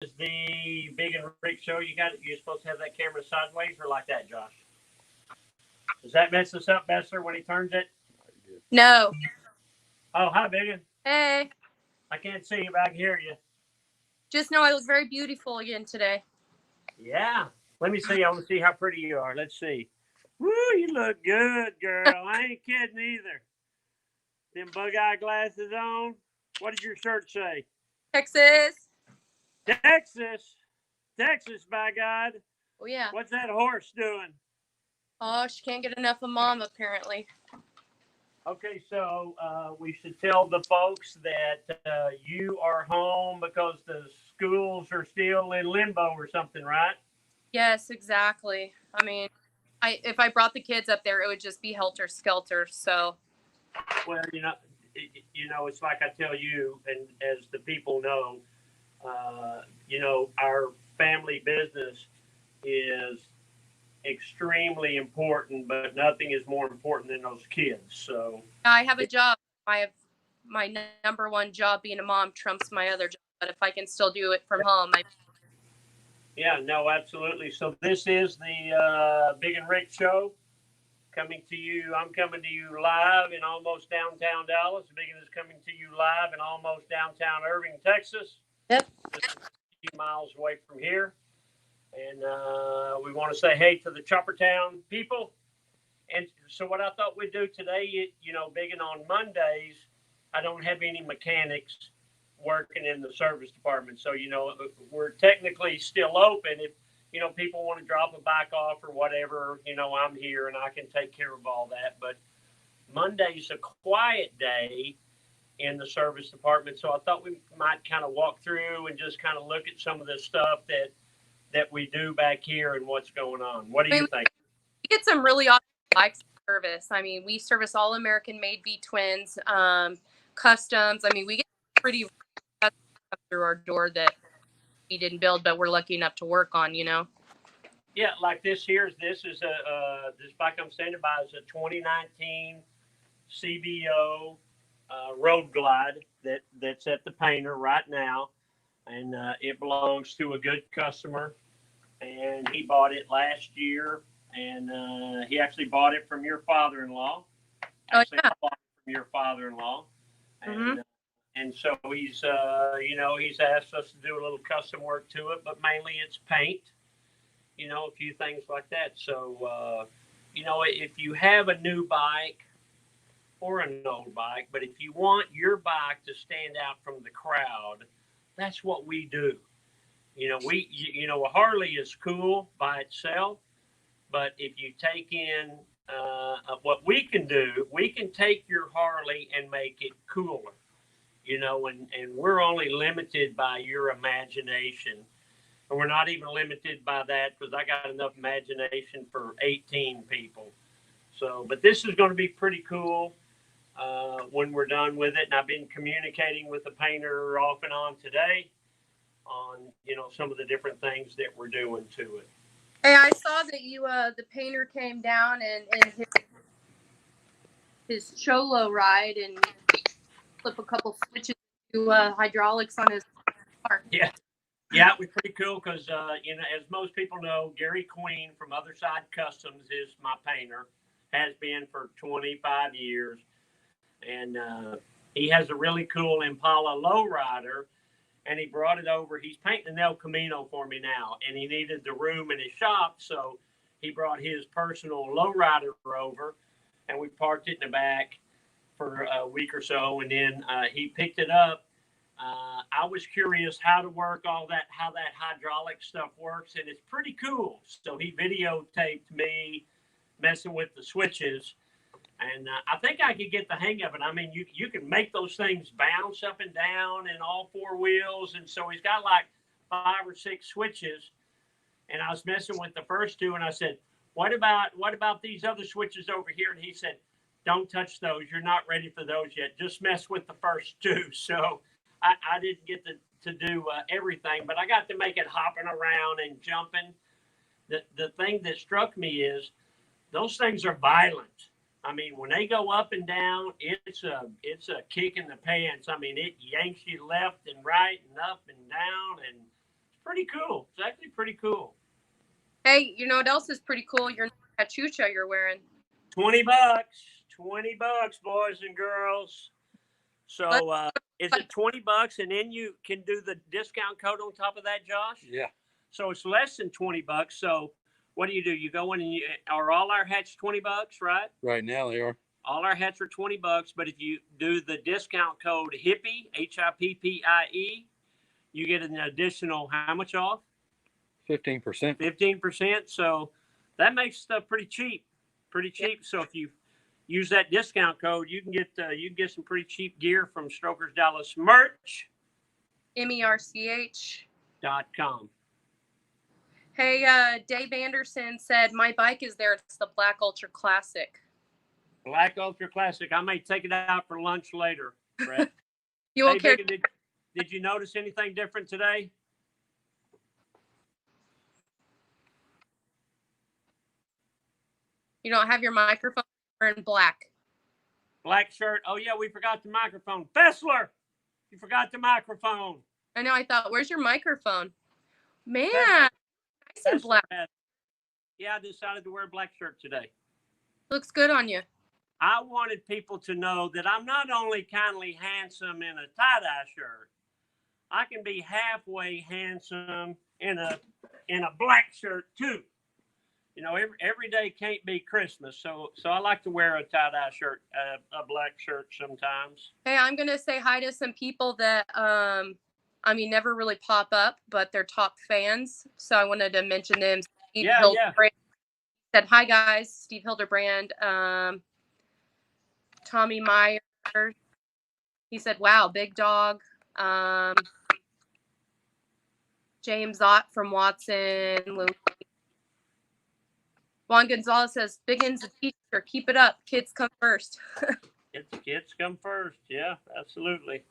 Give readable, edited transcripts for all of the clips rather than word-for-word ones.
is the Bigun Rick show. You're supposed to have that camera sideways or like that, Josh? Does that mess us up, Bessler, when he turns it? No. Oh, hi, Bigun. Hey. I can't see you, but I can hear you. Just know I look very beautiful again today. Yeah. Let me see. I want to see how pretty you are. Let's see. Woo, you look good, girl. I ain't kidding either. Them bug-eye glasses on. What did your shirt say? Texas. Texas, by God. Oh, yeah. What's that horse doing? Oh, she can't get enough of Mom, apparently. Okay, so we should tell the folks that you are home because the schools are still in limbo or something, right? Yes, exactly. I mean, if I brought the kids up there, it would just be helter-skelter, so. Well, it's like I tell you, and as the people know, our family business is extremely important, but nothing is more important than those kids. So I have a job. I have my number one job being a mom trumps my other job, but if I can still do it from home, yeah, no, absolutely. So this is the Bigun Rick show coming to you. I'm coming to you live in almost downtown Dallas. Bigun is coming to you live in almost downtown Irving, Texas. Yep. Just a few miles away from here. And we want to say hey to the Choppertown people. And so what I thought we'd do today, Bigun, on Mondays, I don't have any mechanics working in the service department. So, we're technically still open. If, people want to drop a bike off or whatever, I'm here and I can take care of all that. But Monday's a quiet day in the service department. So I thought we might kind of walk through and just kind of look at some of the stuff that we do back here and what's going on. What do you think? We get some really awesome bike service. I mean, we service all American made V twins, customs. I mean, we get pretty through our door that we didn't build, but we're lucky enough to work on, Yeah, like this is this bike I'm standing by is a 2019 CBO Road Glide that's at the painter right now, and it belongs to a good customer, and he bought it last year, and he actually bought it from your father-in-law. Actually, bought it from your father-in-law, and and so he's he's asked us to do a little custom work to it, but mainly it's paint, a few things like that. So if you have a new bike or an old bike, but if you want your bike to stand out from the crowd, that's what we do. A Harley is cool by itself, but if you take in what we can do, we can take your Harley and make it cooler, and we're only limited by your imagination. And we're not even limited by that because I got enough imagination for 18 people. So, but this is going to be pretty cool when we're done with it. And I've been communicating with the painter off and on today on, some of the different things that we're doing to it. Hey, I saw that the painter came down and his Cholo ride and flip a couple switches to hydraulics on his car. Yeah. Yeah, it was pretty cool because, as most people know, Gary Queen from Other Side Customs is my painter, has been for 25 years. And he has a really cool Impala lowrider, and he brought it over. He's painting an El Camino for me now, and he needed the room in his shop, so he brought his personal lowrider over, and we parked it in the back for a week or so, and then he picked it up. I was curious how to work all that, how that hydraulic stuff works, and it's pretty cool. So he videotaped me messing with the switches, and I think I could get the hang of it. I mean, you can make those things bounce up and down in all four wheels, and so he's got like 5 or 6 switches, and I was messing with the first 2, and I said, what about these other switches over here? And he said, don't touch those. You're not ready for those yet. Just mess with the first 2. So I didn't get to do everything, but I got to make it hopping around and jumping. The thing that struck me is those things are violent. I mean, when they go up and down, it's a kick in the pants. I mean, it yanks you left and right and up and down. And pretty cool. It's actually pretty cool. Hey, you know what else is pretty cool? Your cachucha you're wearing. $20. $20, boys and girls. So is it $20, and then you can do the discount code on top of that, Josh? Yeah. So it's less than $20. So what do? You go in and are all our hats $20, right? Right now they are. All our hats are $20, but if you do the discount code HIPPIE, HIPPIE, you get an additional how much off? 15%. 15%. So that makes stuff pretty cheap. Pretty cheap. So if you use that discount code, you can get some pretty cheap gear from Strokers Dallas Merch. MERCH.com. .com. Hey, Dave Anderson said my bike is there. It's the Black Ultra Classic. Black Ultra Classic. I may take it out for lunch later, Brett. You won't care. Bigun, did you notice anything different today? You don't have your microphone in black. Black shirt. Oh yeah, we forgot the microphone. Fessler, you forgot the microphone. I know. I thought, where's your microphone? Man, I said black. Yeah, I decided to wear a black shirt today. Looks good on you. I wanted people to know that I'm not only kindly handsome in a tie-dye shirt, I can be halfway handsome in a black shirt too. You know, every day can't be Christmas, so I like to wear a tie-dye shirt, a black shirt sometimes. Hey, I'm gonna say hi to some people that never really pop up, but they're top fans. So I wanted to mention them. Steve Hildebrand said hi, guys. Steve Hildebrand, Tommy Meyer. He said, "Wow, big dog." James Ott from Watson. Juan Gonzalez says, "Bigun's a teacher. Keep it up. Kids come first." Kids come first. Yeah, absolutely.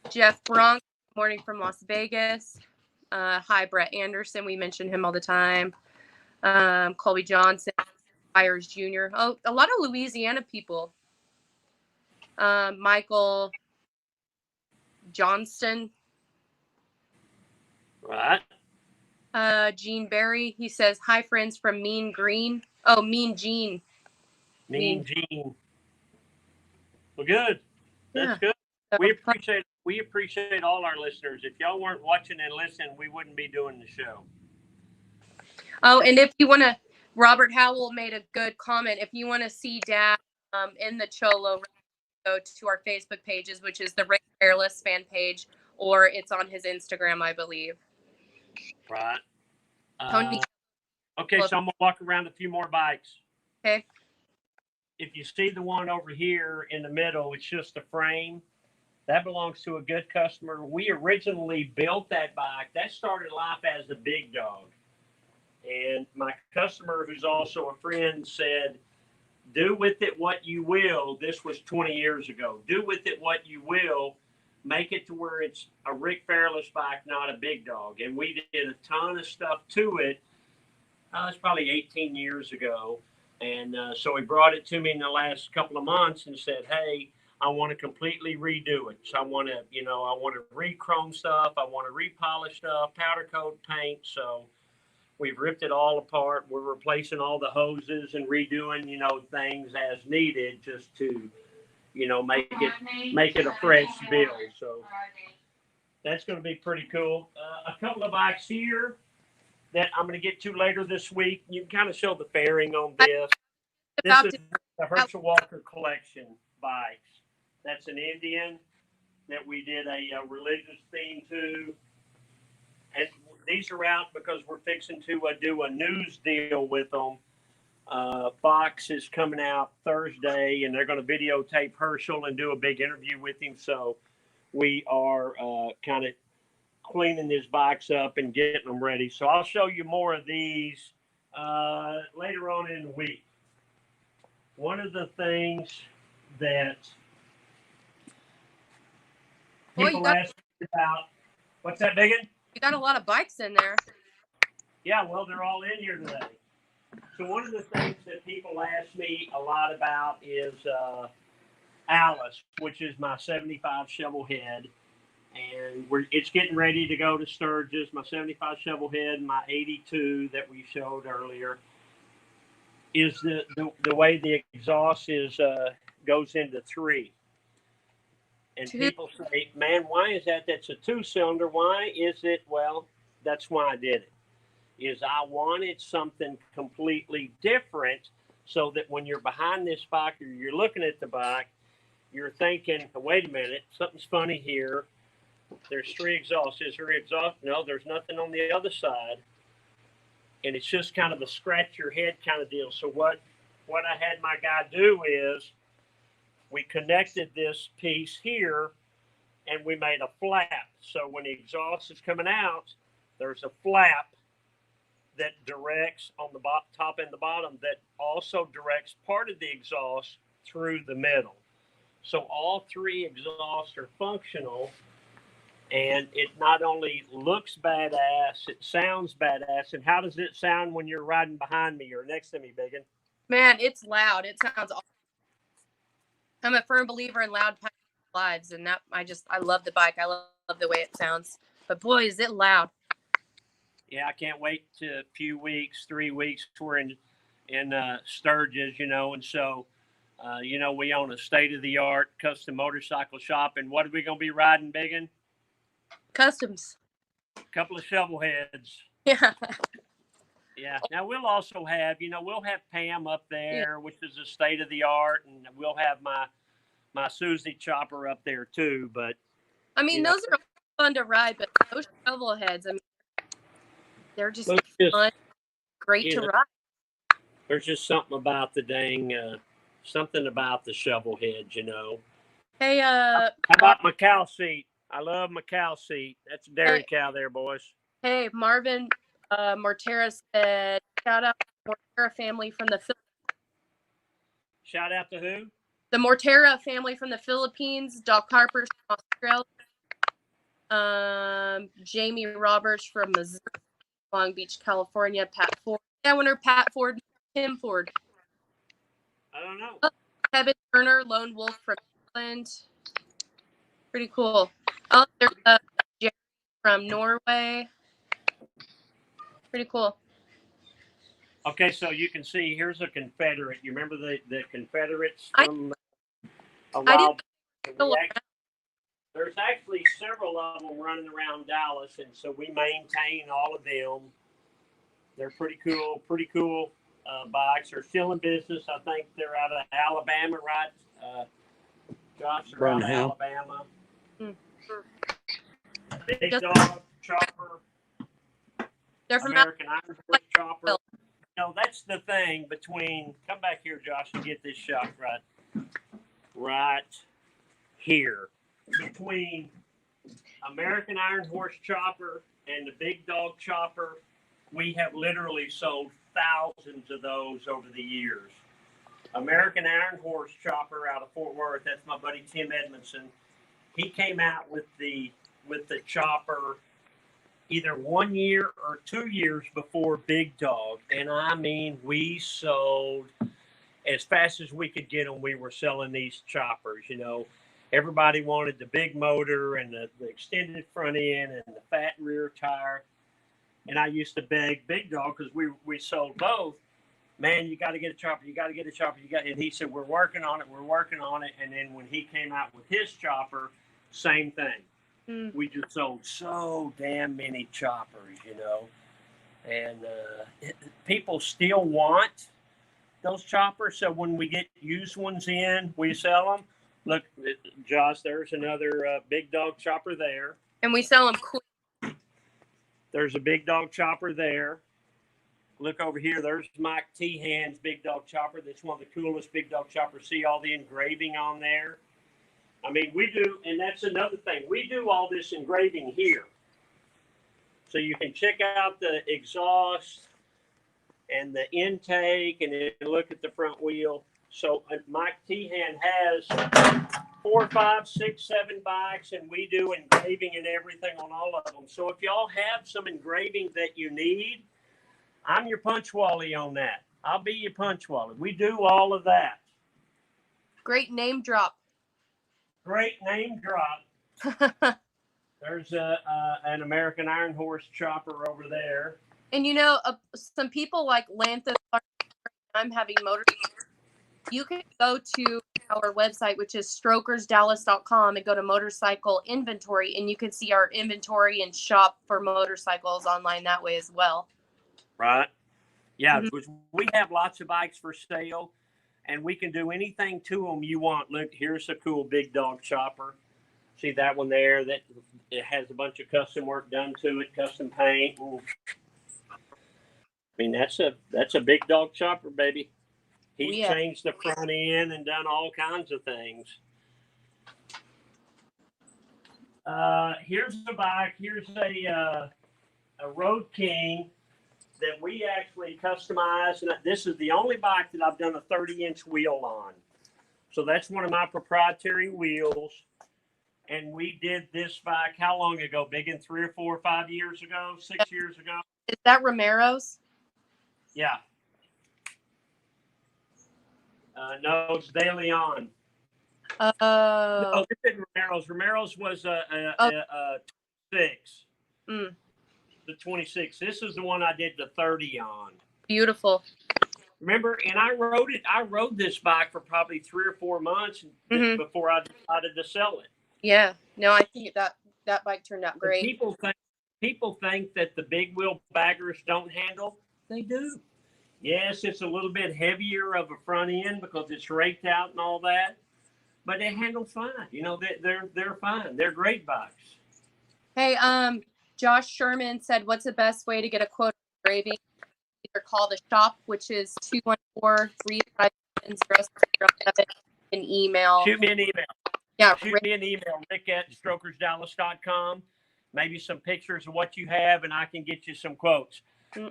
Jeff Bronx, morning from Las Vegas. Hi, Brett Anderson. We mention him all the time. Colby Johnson, Byers Jr. Oh, a lot of Louisiana people. Michael Johnston. Right. Gene Berry. He says, hi, friends from Mean Green. Oh, Mean Gene. Mean Gene. Well, good. That's good. So, we appreciate all our listeners. If y'all weren't watching and listening, we wouldn't be doing the show. Oh, and if you want to, Robert Howell made a good comment. If you want to see Dad in the Cholo, go to our Facebook pages, which is the Rick Fearless fan page, or it's on his Instagram, I believe. Right. Tony. Okay, so I'm going to walk around a few more bikes. Okay. If you see the one over here in the middle, it's just a frame. That belongs to a good customer. We originally built that bike. That started life as a big dog. And my customer, who's also a friend, said, do with it what you will. This was 20 years ago. Do with it what you will. Make it to where it's a Rick Fearless bike, not a big dog. And we did a ton of stuff to it. It's probably 18 years ago. And so he brought it to me in the last couple of months and said, hey, I want to completely redo it. So I want to, re-chrome stuff. I want to repolish stuff, powder coat paint. So we've ripped it all apart. We're replacing all the hoses and redoing, things as needed just to, make it a fresh build. So that's going to be pretty cool. A couple of bikes here that I'm going to get to later this week. You can kind of show the fairing on this. This is the Herschel Walker collection bikes. That's an Indian that we did a religious theme to. And these are out because we're fixing to do a news deal with them. Fox is coming out Thursday, and they're going to videotape Herschel and do a big interview with him. So we are kind of cleaning these bikes up and getting them ready. So I'll show you more of these later on in the week. One of the things that people ask me about, what's that, Bigun? You got a lot of bikes in there. Yeah, well, they're all in here today. So one of the things that people ask me a lot about is Alice, which is my 75 Shovelhead. and it's getting ready to go to Sturgis. My 75 Shovelhead, and my 82 that we showed earlier is the way the exhaust is goes into 3. And people say, man, why is that? That's a 2-cylinder. Why is it? Well, that's why I did it. Is I wanted something completely different so that when you're behind this bike or you're looking at the bike, you're thinking, wait a minute, something's funny here. There's 3 exhausts. Is there exhaust? No, there's nothing on the other side. And it's just kind of a scratch your head kind of deal. So what I had my guy do is we connected this piece here and we made a flap. So when the exhaust is coming out, there's a flap that directs on the top and the bottom that also directs part of the exhaust through the middle. So all 3 exhausts are functional, and it not only looks badass, it sounds badass. And how does it sound when you're riding behind me or next to me, Bigun? Man, it's loud. It sounds awesome. I'm a firm believer in loud lives, and that I love the bike. I love the way it sounds. But boy, is it loud. Yeah, I can't wait to a few weeks, 3 weeks. We're in Sturgis, and so, we own a state-of-the-art custom motorcycle shop. And what are we going to be riding, Bigun? Customs. A couple of Shovelheads. Yeah. Yeah. Now we'll also have, we'll have Pam up there, which is a state-of-the-art, and we'll have my Susie chopper up there too. But I mean, those are fun to ride, but those Shovelheads, I mean, they're just fun, great to ride. There's just something about the something about the Shovelhead, Hey, how about my cow seat? I love my cow seat. That's a dairy cow there, boys. Hey, Marvin Mortera said, shout out to the Mortera family from the Philippines. Shout out to who? The Mortera family from the Philippines. Doc Harper from Australia. Jamie Roberts from Missouri. Long Beach, California. Pat Ford. Yeah, I wonder Pat Ford, Tim Ford. I don't know. Kevin Turner, Lone Wolf from England. Pretty cool. Oh, there's Jerry from Norway. Pretty cool. Okay, so you can see here's a Confederate. You remember the Confederates from a while back? There's actually several of them running around Dallas, and so we maintain all of them. They're pretty cool bikes. They're still in business. I think they're out of Alabama, right? Josh, they're out of Alabama. Big Dog Chopper. They're from American Iron Horse Chopper. That's the thing between. Come back here, Josh, and get this shot right here. Between American Iron Horse Chopper and the Big Dog Chopper, we have literally sold thousands of those over the years. American Iron Horse Chopper out of Fort Worth, that's my buddy Tim Edmondson. He came out with the chopper either 1 year or 2 years before Big Dog. And I mean, we sold as fast as we could get them. We were selling these choppers, Everybody wanted the big motor and the extended front end and the fat rear tire. And I used to beg Big Dog because we sold both. Man, you got to get a chopper. You got to get a chopper. And he said, we're working on it. And then when he came out with his chopper, same thing. We just sold so damn many choppers, And people still want those choppers. So when we get used ones in, we sell them. Look, Josh, there's another Big Dog chopper there. And we sell them quick. There's a Big Dog chopper there. Look over here. There's Mike Teehan's Big Dog chopper. That's one of the coolest Big Dog choppers. See all the engraving on there? I mean, we do, and that's another thing. We do all this engraving here. So you can check out the exhaust and the intake and then look at the front wheel. So Mike Teehan has 4, 5, 6, 7 bikes, and we do engraving and everything on all of them. So if y'all have some engraving that you need, I'm your punch wally on that. I'll be your punch wally. We do all of that. Great name drop. Great name drop. There's an American Iron Horse chopper over there. And some people like Lanthus. I'm having motor. You can go to our website, which is strokersdallas.com, and go to motorcycle inventory, and you can see our inventory and shop for motorcycles online that way as well. Right. Yeah, Mm-hmm. we have lots of bikes for sale, and we can do anything to them you want. Look, here's a cool big dog chopper. See that one there? That it has a bunch of custom work done to it, custom paint. I mean, that's a big dog chopper, baby. He's changed the front end and done all kinds of things. Here's a bike. Here's a Road King that we actually customized. And this is the only bike that I've done a 30-inch wheel on. So that's one of my proprietary wheels. And we did this bike how long ago? Bigun, 3 or 4 or 5 years ago? 6 years ago? Is that Romero's? Yeah. No, it's De Leon. No, this isn't Romero's. Romero's was a 6. The 26. This is the one I did the 30 on. Beautiful. Remember, and I rode this bike for probably 3 or 4 months before I decided to sell it. Yeah. No, I think that bike turned out great. People think that the big wheel baggers don't handle. They do. Yes, it's a little bit heavier of a front end because it's raked out and all that, but they handle fine. They're fine. They're great bikes. Hey, Josh Sherman said, "What's the best way to get a quote on engraving? Either call the shop, which is 214-357-07, an email." Shoot me an email. Yeah, Shoot me an email, rick@strokersdallas.com. Maybe some pictures of what you have, and I can get you some quotes.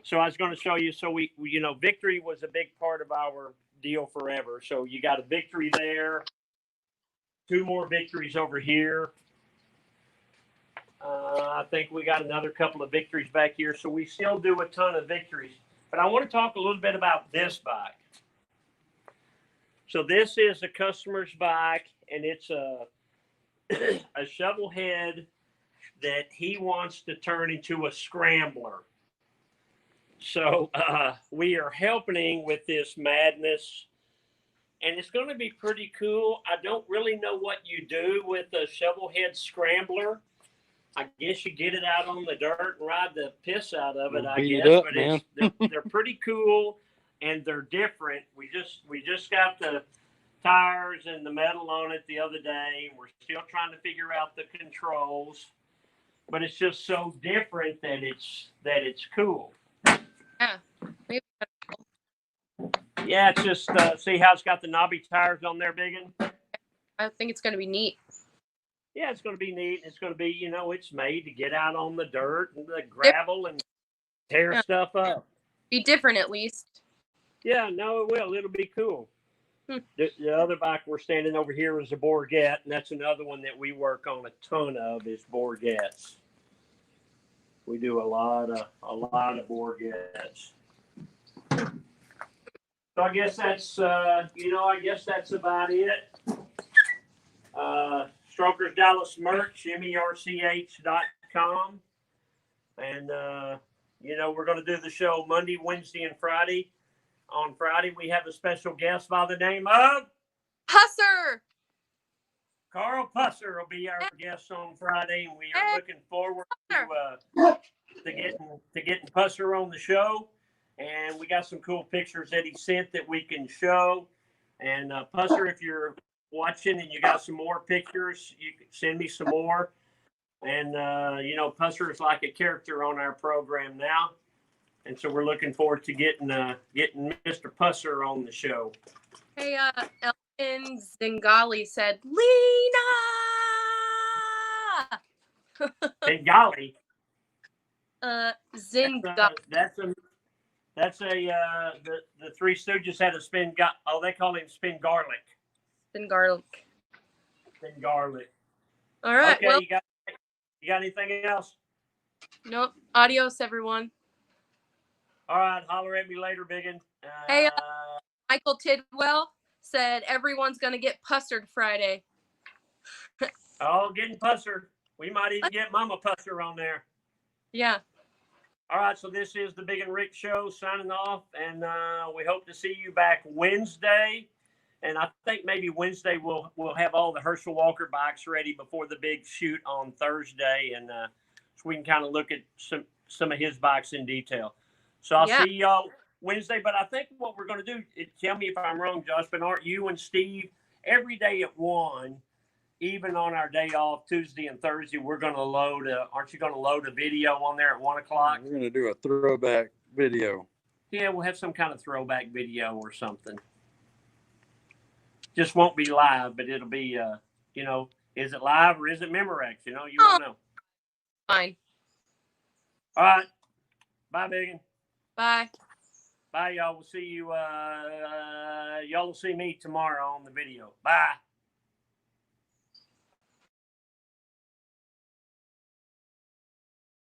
So I was going to show you. So we Victory was a big part of our deal forever. So you got a Victory there, 2 more Victories over here. I think we got another couple of Victories back here. So we still do a ton of Victories. But I want to talk a little bit about this bike. So this is a customer's bike, and it's a Shovelhead that he wants to turn into a scrambler. So we are helping with this madness, and it's going to be pretty cool. I don't really know what you do with a Shovelhead scrambler. I guess you get it out on the dirt and ride the piss out of it, I guess. But they're pretty cool, and they're different. We just got the tires and the metal on it the other day. We're still trying to figure out the controls, but it's just so different that it's cool. Yeah. Maybe. Yeah, it's just see how it's got the knobby tires on there, Bigun? I think it's going to be neat. Yeah, it's going to be neat. It's going to be, it's made to get out on the dirt and the gravel and tear stuff up. Be different at least. Yeah, no, it will. It'll be cool. The other bike we're standing over here is a Bourget, and that's another one that we work on a ton of is Bourgets. We do a lot of Bourgets. So I guess that's about it. Strokers Dallas merch, merch.com. And, we're going to do the show Monday, Wednesday, and Friday. On Friday, we have a special guest by the name of Pusser. Carl Pusser will be our guest on Friday, and we are looking forward to getting Pusser on the show. And we got some cool pictures that he sent that we can show. And Pusser, if you're watching and you got some more pictures, you can send me some more. And Pusser is like a character on our program now. And so we're looking forward to getting Mr. Pusser on the show. Hey, Elton Zingali said, Lena! Zingali? Zingali. That's the Three Stooges had a spin. They call him Spin Garlic. Spin Garlic. Spin Garlic. All right. Okay, well, you got anything else? Nope. Adios, everyone. All right, holler at me later, Bigun. Hey, Michael Tidwell said everyone's going to get pussered Friday. Getting pussered. We might even get Mama Pusser on there. Yeah. All right, so this is the Bigun Rick Show signing off, and we hope to see you back Wednesday. And I think maybe Wednesday we'll have all the Herschel Walker bikes ready before the big shoot on Thursday, and so we can kind of look at some of his bikes in detail. So I'll see y'all Wednesday. But I think what we're going to do, tell me if I'm wrong, Josh, but aren't you and Steve every day at 1? Even on our day off, Tuesday and Thursday, we're going to load aren't you going to load a video on there at 1 o'clock? We're going to do a throwback video. Yeah, we'll have some kind of throwback video or something. Just won't be live, but it'll be, you know, is it live or is it Memorex? You know, you won't know. Fine. All right. Bye, Bigun. Bye. Bye, y'all. We'll see you. Y'all will see me tomorrow on the video. Bye.